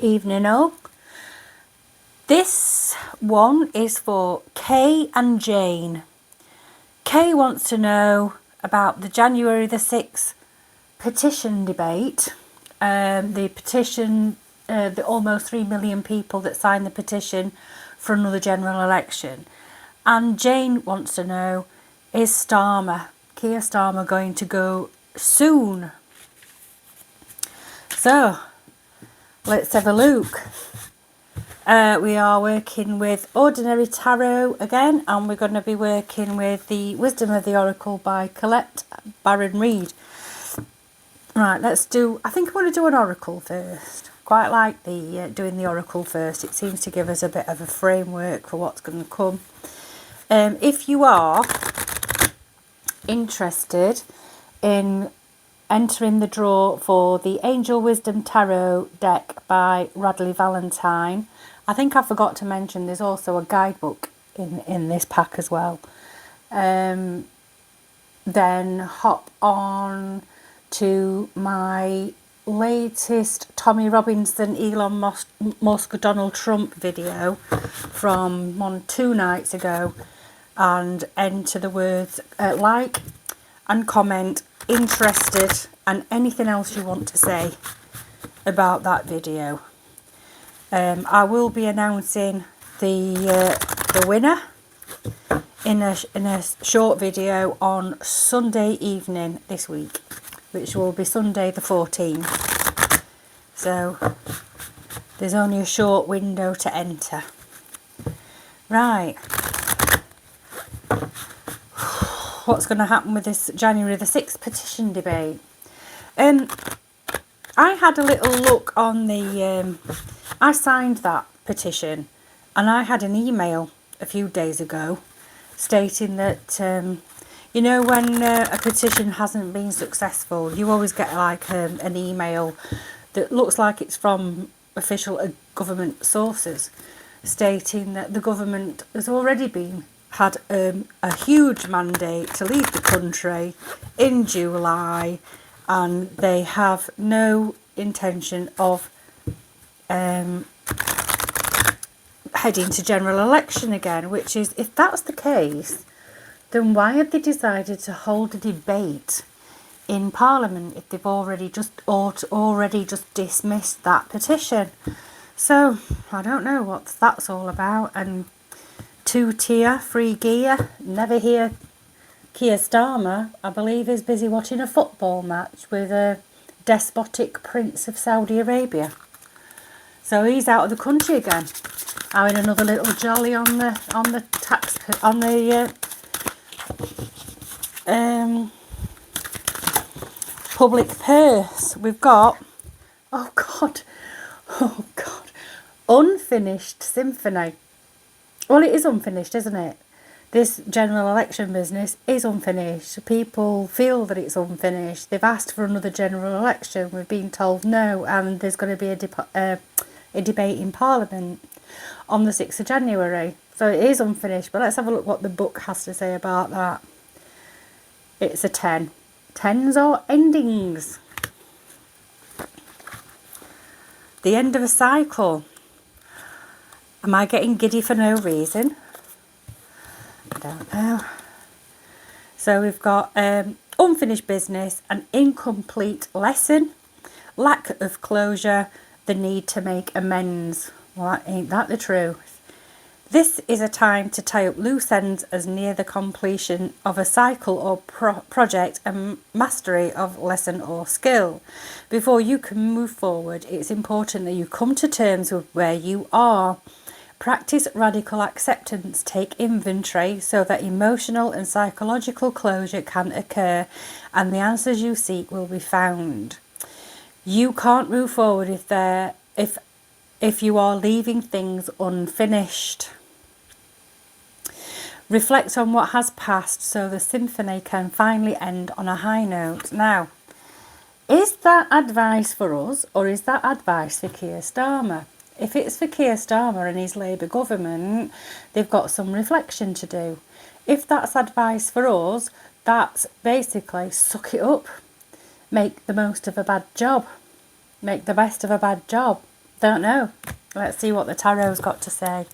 Evening all. This one is for Kay and Jane. Kay wants to know about the January the 6th petition debate. The petition, the almost 3 million people that signed the petition for another general election. And Jane wants to know, is Kier Starmer going to go soon? So, let's have a look. We are working with Ordinary Tarot again, and we're going to be working with the Wisdom of the Oracle by Colette Baron-Reid. Right, let's do, I think I want to do an oracle first. Quite like the doing the oracle first. It seems to give us a bit of a framework for what's going to come. If you are interested in entering the draw for the Angel Wisdom Tarot deck by Radley Valentine, I think I forgot to mention there's also a guidebook in this pack as well. Then hop on to my latest Tommy Robinson, Elon Musk, Donald Trump video from 2 nights ago and enter the words like and comment, interested, and anything else you want to say about that video. I will be announcing the winner in a short video on Sunday evening this week, which will be Sunday the 14th. So there's only a short window to enter. Right. What's going to happen with this January the 6th petition debate? I had a little look on the... I signed that petition, and I had an email a few days ago stating that, you know, when a petition hasn't been successful, you always get like an email that looks like it's from official government sources stating that the government has already had a huge mandate to leave the country in July, and they have no intention of heading to general election again, which is, if that's the case, then why have they decided to hold a debate in Parliament if they've already just dismissed that petition? So I don't know what that's all about. And 2-tier free gear, never hear Kier Starmer, I believe, is busy watching a football match with a despotic prince of Saudi Arabia. So he's out of the country again, having another little jolly on the public purse. We've got, oh god, unfinished symphony. Well, it is unfinished, isn't it? This general election business is unfinished. People feel that it's unfinished. They've asked for another general election. We've been told no, and there's going to be a debate in Parliament on the 6th of January. So it is unfinished, but let's have a look what the book has to say about that. It's a 10. Tens or endings. The end of a cycle. Am I getting giddy for no reason? I don't know. So we've got unfinished business, an incomplete lesson, lack of closure, the need to make amends. Well, ain't that the truth? This is a time to tie up loose ends as near the completion of a cycle or project and mastery of lesson or skill. Before you can move forward, it's important that you come to terms with where you are. Practice radical acceptance, take inventory so that emotional and psychological closure can occur and the answers you seek will be found. You can't move forward if you are leaving things unfinished. Reflect on what has passed so the symphony can finally end on a high note. Now, is that advice for us, or is that advice for Kier Starmer? If it's for Kier Starmer and his Labour government, they've got some reflection to do. If that's advice for us, that's basically suck it up. Make the most of a bad job. Make the best of a bad job. Don't know. Let's see what the tarot's got to say.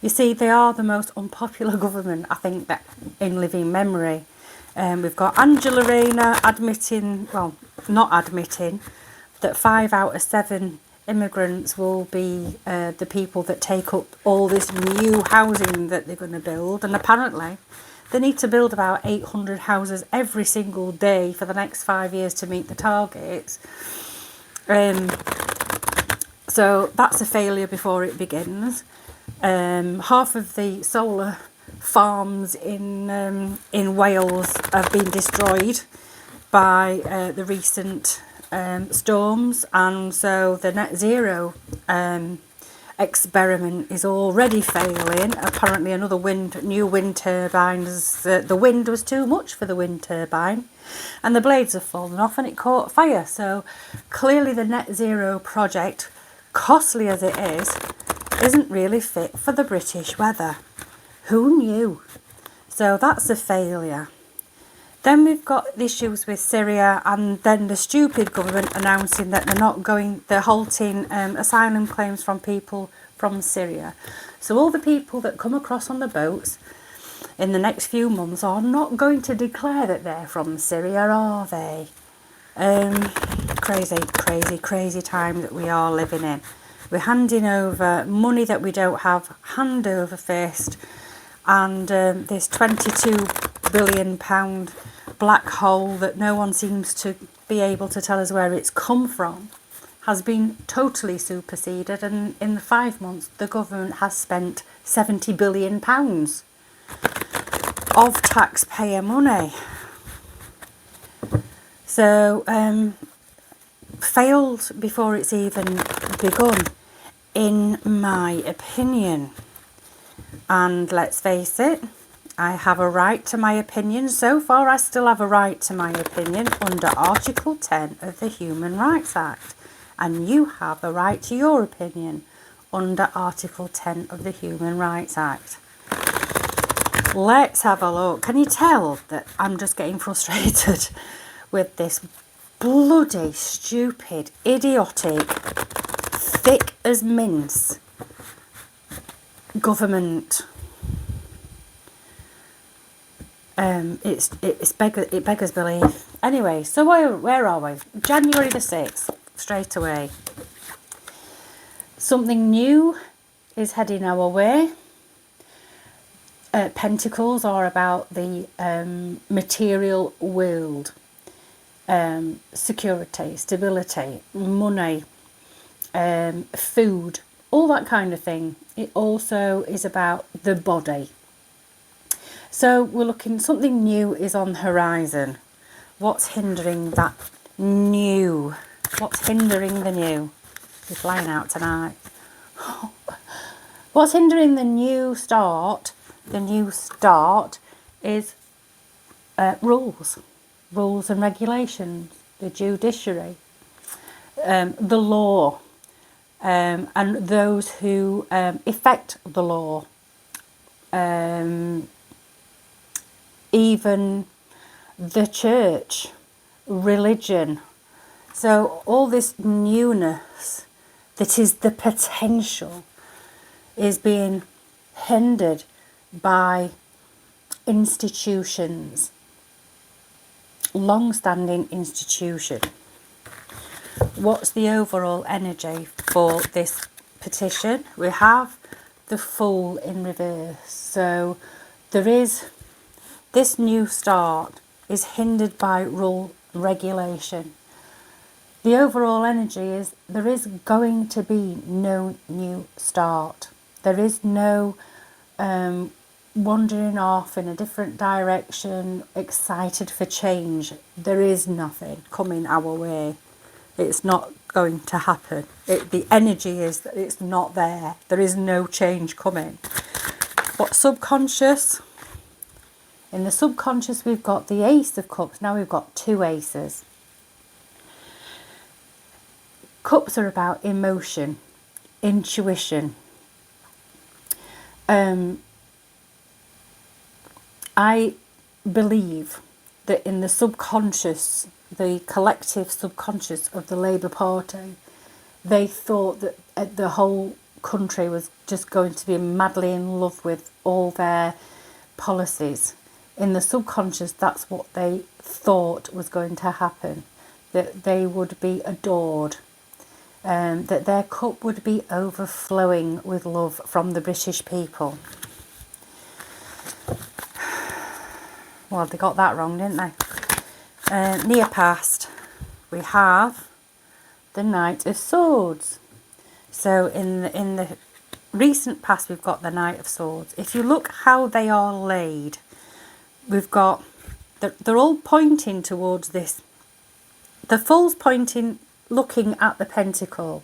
You see, they are the most unpopular government, I think, that in living memory. We've got Angela Rayner admitting, well, not admitting, that 5 out of 7 immigrants will be the people that take up all this new housing that they're going to build. And apparently, they need to build about 800 houses every single day for the next 5 years to meet the targets. So that's a failure before it begins. Half of the solar farms in Wales have been destroyed by the recent storms, and so the net zero experiment is already failing. Apparently another new wind turbines, the wind was too much for the wind turbine and the blades have fallen off and it caught fire. So clearly the net zero project, costly as it is, isn't really fit for the British weather. Who knew? So that's a failure. Then we've got issues with Syria, and then the stupid government announcing that they're halting asylum claims from people from Syria. So all the people that come across on the boats in the next few months are not going to declare that they're from Syria, are they? Crazy time that we are living in. We're handing over money that we don't have, hand over fist, and this £22 billion black hole that no one seems to be able to tell us where it's come from has been totally superseded, and in the 5 months the government has spent £70 billion of taxpayer money. So failed before it's even begun, in my opinion. And let's face it, I have a right to my opinion. So far, I still have a right to my opinion under Article 10 of the Human Rights Act. And you have a right to your opinion under Article 10 of the Human Rights Act. Let's have a look. Can you tell that I'm just getting frustrated with this bloody, stupid, idiotic, thick as mince government? It beggars belief. Anyway, so where are we? January the 6th, straight away. Something new is heading our way. Pentacles are about the material world. Security, stability, money, food, all that kind of thing. It also is about the body. So we're looking, something new is on the horizon. What's hindering that new? What's hindering the new? We're flying out tonight. What's hindering the new start? The new start is rules and regulations, the judiciary, the law, and those who effect the law. Even the church, religion. So all this newness that is the potential is being hindered by institutions, long-standing institution. What's the overall energy for this petition? We have the Fool in reverse. So there is this new start is hindered by rule regulation. The overall energy is there is going to be no new start. There is no wandering off in a different direction, excited for change. There is nothing coming our way. It's not going to happen. The energy is that it's not there. There is no change coming. What's subconscious? In the subconscious, we've got the Ace of Cups. Now we've got 2 aces. Cups are about emotion, intuition. I believe that in the subconscious the collective subconscious of the Labour Party, they thought that the whole country was just going to be madly in love with all their policies. In the subconscious, that's what they thought was going to happen, that they would be adored, that their cup would be overflowing with love from the British people. Well, they got that wrong, didn't they? Near past, we have the Knight of Swords. So in the recent past, we've got the Knight of Swords. If you look how they are laid, we've got, they're all pointing towards this. The Fool's pointing, looking at the Pentacle,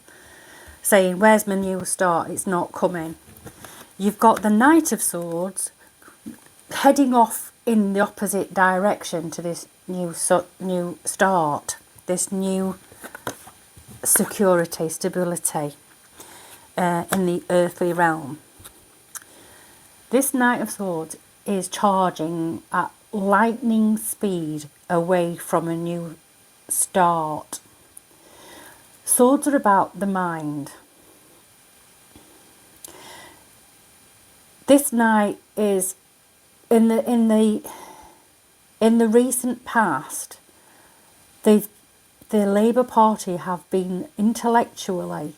saying, where's my new start? It's not coming. You've got the Knight of Swords heading off in the opposite direction to this new start, this new security, stability in the earthly realm. This Knight of Swords is charging at lightning speed away from a new start. Swords are about the mind. This knight is in the recent past, the Labour Party have been intellectually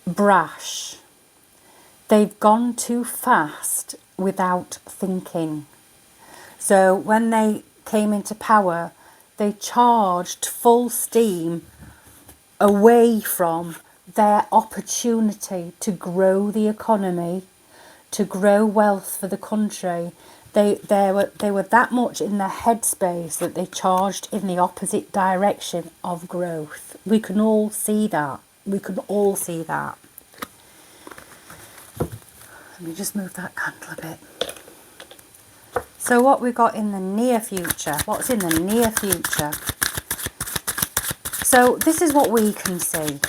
brash. They've gone too fast without thinking. So when they came into power, they charged full steam away from their opportunity to grow the economy, to grow wealth for the country. They were that much in their headspace that they charged in the opposite direction of growth. We can all see that. We can all see that. Let me just move that candle a bit. So what we got in the near future? What's in the near future? So this is what we can see.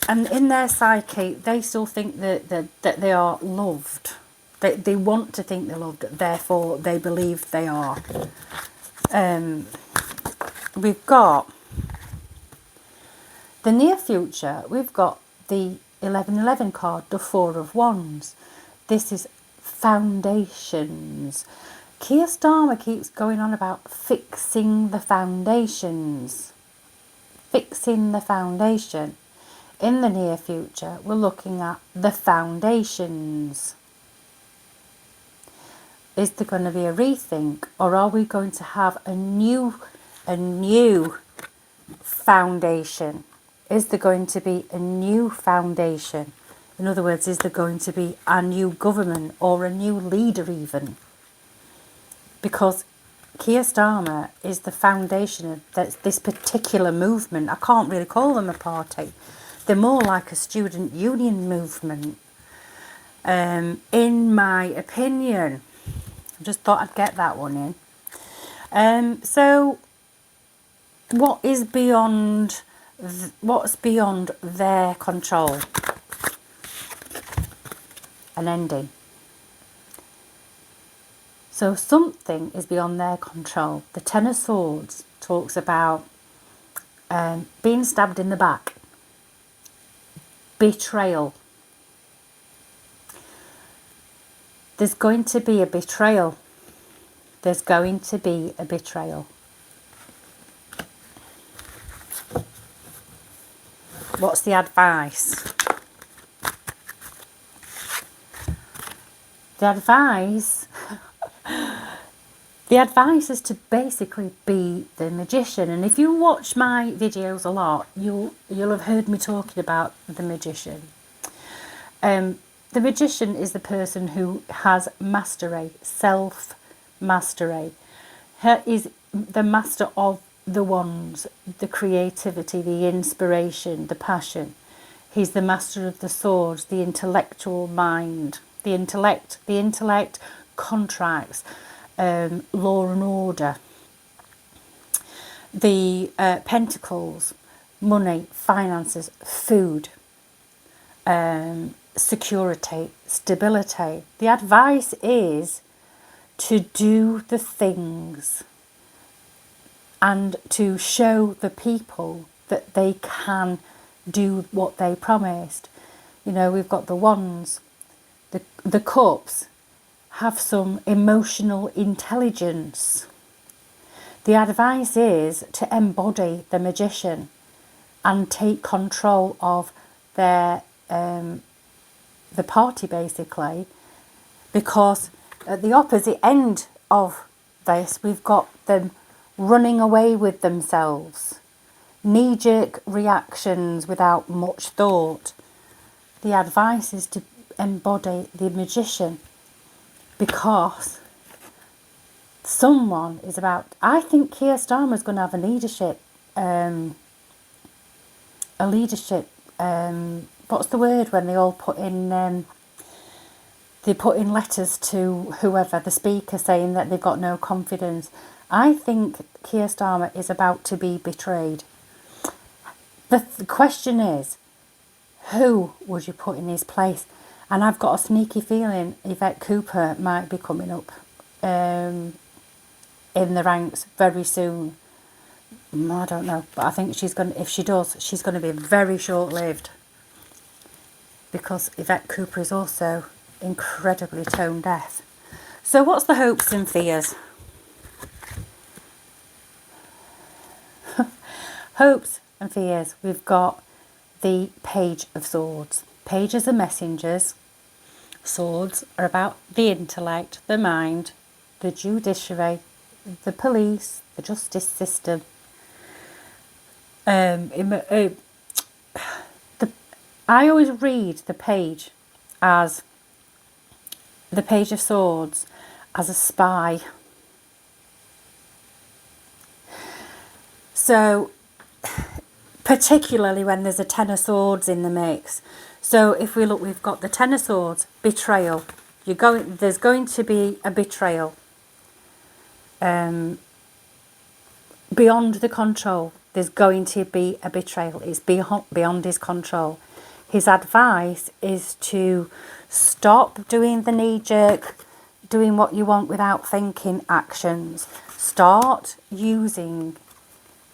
And in their psyche, they still think that they are loved. They want to think they're loved, therefore they believe they are. We've got the near future. We've got the 1111 card, the Four of Wands. This is foundations. Kier Starmer keeps going on about fixing the foundations. Fixing the foundation. In the near future, we're looking at the foundations. Is there going to be a rethink, or are we going to have a new foundation? Is there going to be a new foundation? In other words, is there going to be a new government or a new leader even? Because Kier Starmer is the foundation of this particular movement. I can't really call them a party. They're more like a student union movement, in my opinion. I just thought I'd get that one in. So, what's beyond their control? An ending. So something is beyond their control. The Ten of Swords talks about being stabbed in the back. Betrayal. There's going to be a betrayal. There's going to be a betrayal. What's the advice? The advice is to basically be the magician. And if you watch my videos a lot, you'll have heard me talking about the magician. The magician is the person who has mastery, self-mastery. He is the master of the wands, the creativity, the inspiration, the passion. He's the master of the swords, the intellectual mind, the intellect, contracts, law and order. The pentacles, money, finances, food, security, stability. The advice is to do the things and to show the people that they can do what they promised. You know, we've got the wands, the cups have some emotional intelligence. The advice is to embody the magician and take control of their the party, basically, because at the opposite end of this we've got them running away with themselves, knee-jerk reactions without much thought. The advice is to embody the magician, because someone is about, I think Kier Starmer is going to have a leadership what's the word when they all put in letters to whoever, the speaker, saying that they've got no confidence. I think Kier Starmer is about to be betrayed. The question is, who would you put in his place? And I've got a sneaky feeling Yvette Cooper might be coming up in the ranks very soon. I don't know, but I think she's going to, if she does, she's going to be very short-lived, because Yvette Cooper is also incredibly tone deaf. So what's the hopes and fears? Hopes and fears. We've got the Page of Swords. Pages are messengers. Swords are about the intellect, the mind, the judiciary, the police, the justice system. I always read the page as the Page of Swords as a spy. So, particularly when there's a Ten of Swords in the mix. So if we look, we've got the Ten of Swords, betrayal. There's going to be a betrayal. Beyond the control, there's going to be a betrayal. It's beyond his control. His advice is to stop doing the knee-jerk, doing what you want without thinking actions. Start using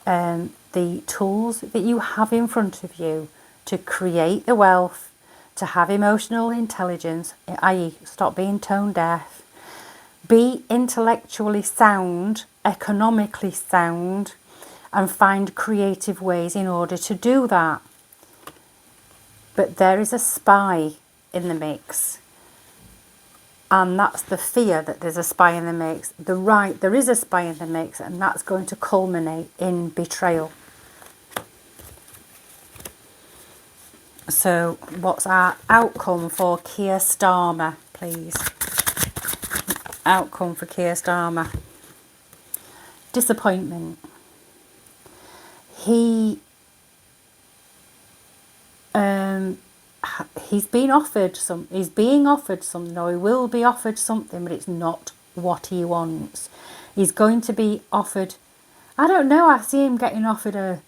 the tools that you have in front of you to create the wealth, to have emotional intelligence, i.e. stop being tone deaf, be intellectually sound, economically sound, and find creative ways in order to do that. But there is a spy in the mix, and that's the fear, that there's a spy in the mix. There is a spy in the mix, and that's going to culminate in betrayal. So what's our outcome for Kier Starmer, please? Outcome for Kier Starmer. Disappointment. He's being offered something, or he will be offered something, but it's not what he wants. He's going to be offered, I don't know, I see him getting offered a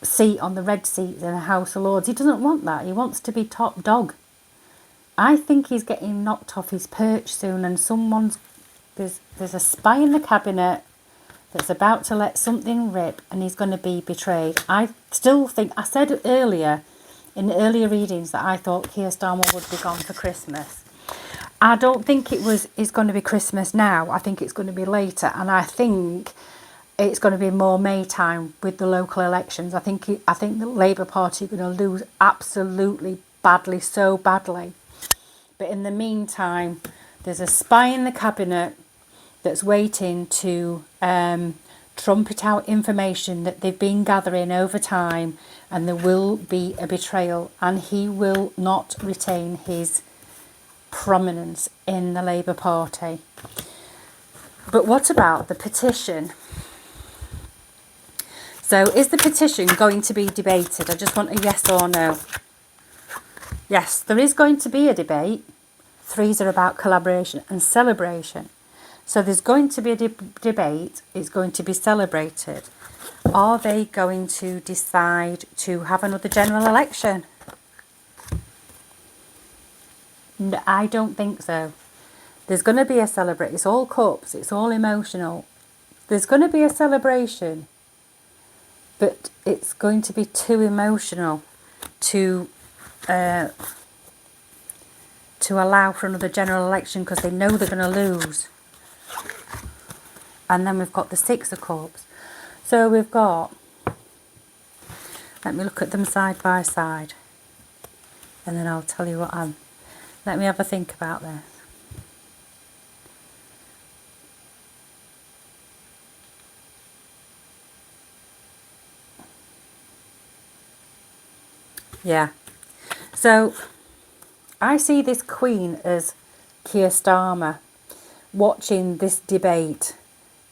seat on the red seat in the House of Lords. He doesn't want that. He wants to be top dog. I think he's getting knocked off his perch soon, and there's a spy in the cabinet that's about to let something rip, and he's going to be betrayed. I still think, I said earlier, in earlier readings, that I thought Kier Starmer would be gone for Christmas. I don't think it's going to be Christmas now. I think it's going to be later, and I think it's going to be more May time with the local elections. I think the Labour Party are going to lose absolutely badly, so badly. But in the meantime, there's a spy in the cabinet that's waiting to trumpet out information that they've been gathering over time, and there will be a betrayal, and he will not retain his prominence in the Labour Party. But what about the petition? So is the petition going to be debated? I just want a yes or no. Yes, there is going to be a debate. Threes are about collaboration and celebration. So there's going to be a debate. It's going to be celebrated. Are they going to decide to have another general election? No, I don't think so. There's going to be a celebration. It's all cups. It's all emotional. There's going to be a celebration, but it's going to be too emotional to allow for another general election, because they know they're going to lose. And then we've got the Six of Cups. So we've got, let me look at them side by side, and then I'll tell you what let me have a think about this. Yeah. So I see this Queen as Kier Starmer, watching this debate,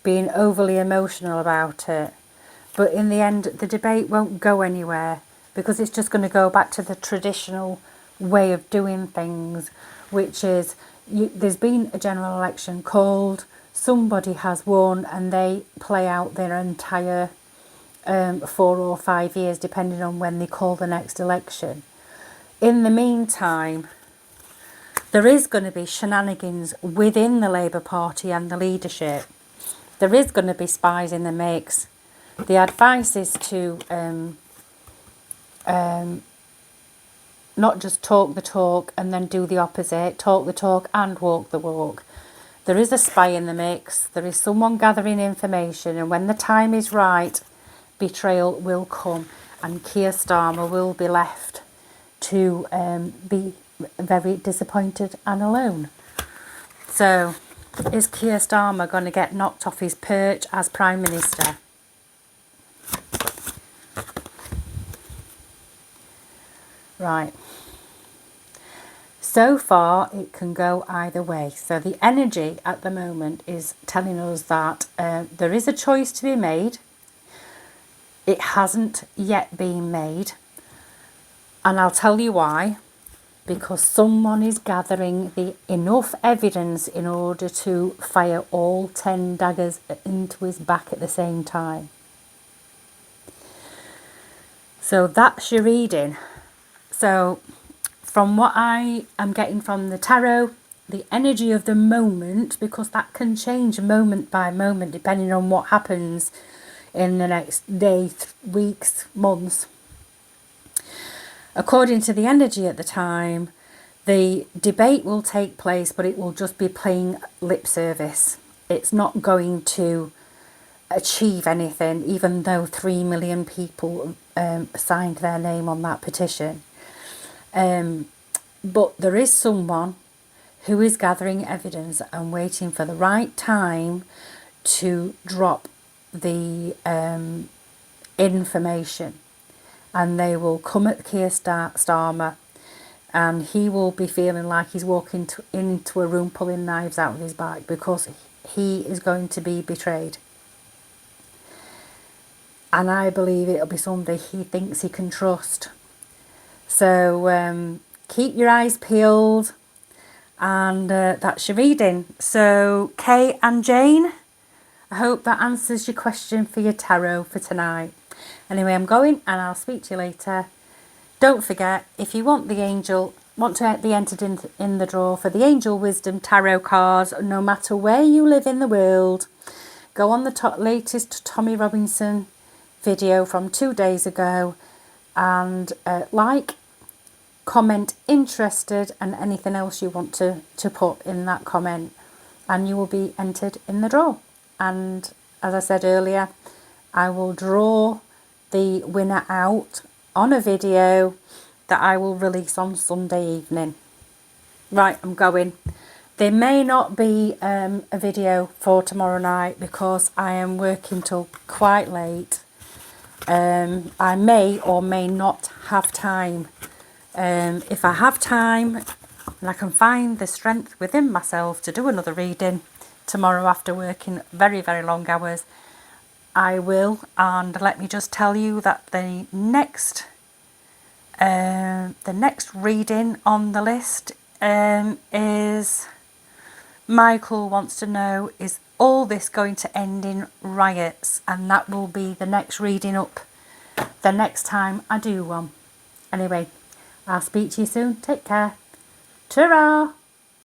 being overly emotional about it. But in the end, the debate won't go anywhere, because it's just going to go back to the traditional way of doing things, which is there's been a general election called, somebody has won, and they play out their entire 4 or 5 years, depending on when they call the next election. In the meantime, there is going to be shenanigans within the Labour Party and the leadership. There is going to be spies in the mix. The advice is to not just talk the talk and then do the opposite, talk the talk and walk the walk. There is a spy in the mix. There is someone gathering information, and when the time is right, betrayal will come, and Kier Starmer will be left to be very disappointed and alone. So, is Kier Starmer going to get knocked off his perch as Prime Minister? Right. So far, it can go either way. So the energy at the moment is telling us that there is a choice to be made. It hasn't yet been made. And I'll tell you why. Because someone is gathering enough evidence in order to fire all 10 daggers into his back at the same time. So that's your reading. So from what I am getting from the tarot, the energy of the moment, because that can change moment by moment depending on what happens in the next day, weeks, months. According to the energy at the time, the debate will take place, but it will just be playing lip service. It's not going to achieve anything, even though 3 million people signed their name on that petition. But there is someone who is gathering evidence and waiting for the right time to drop the information. And they will come at Kier Starmer, and he will be feeling like he's walking into a room pulling knives out of his back, because he is going to be betrayed. And I believe it'll be somebody he thinks he can trust. So keep your eyes peeled, and that's your reading. So Kay and Jane, I hope that answers your question for your tarot for tonight. Anyway, I'm going, and I'll speak to you later. Don't forget, if you want to be entered in the draw for the Angel Wisdom Tarot cards, no matter where you live in the world, go on the latest Tommy Robinson video from 2 days ago, and like, comment interested, and anything else you want to put in that comment, and you will be entered in the draw. And as I said earlier, I will draw the winner out on a video that I will release on Sunday evening. Right, I'm going. There may not be a video for tomorrow night because I am working till quite late. I may or may not have time. If I have time and I can find the strength within myself to do another reading tomorrow after working very, very long hours, I will. And let me just tell you that the next reading on the list is Michael wants to know, is all this going to end in riots? And that will be the next reading up the next time I do one. Anyway, I'll speak to you soon. Take care. Ta-ra!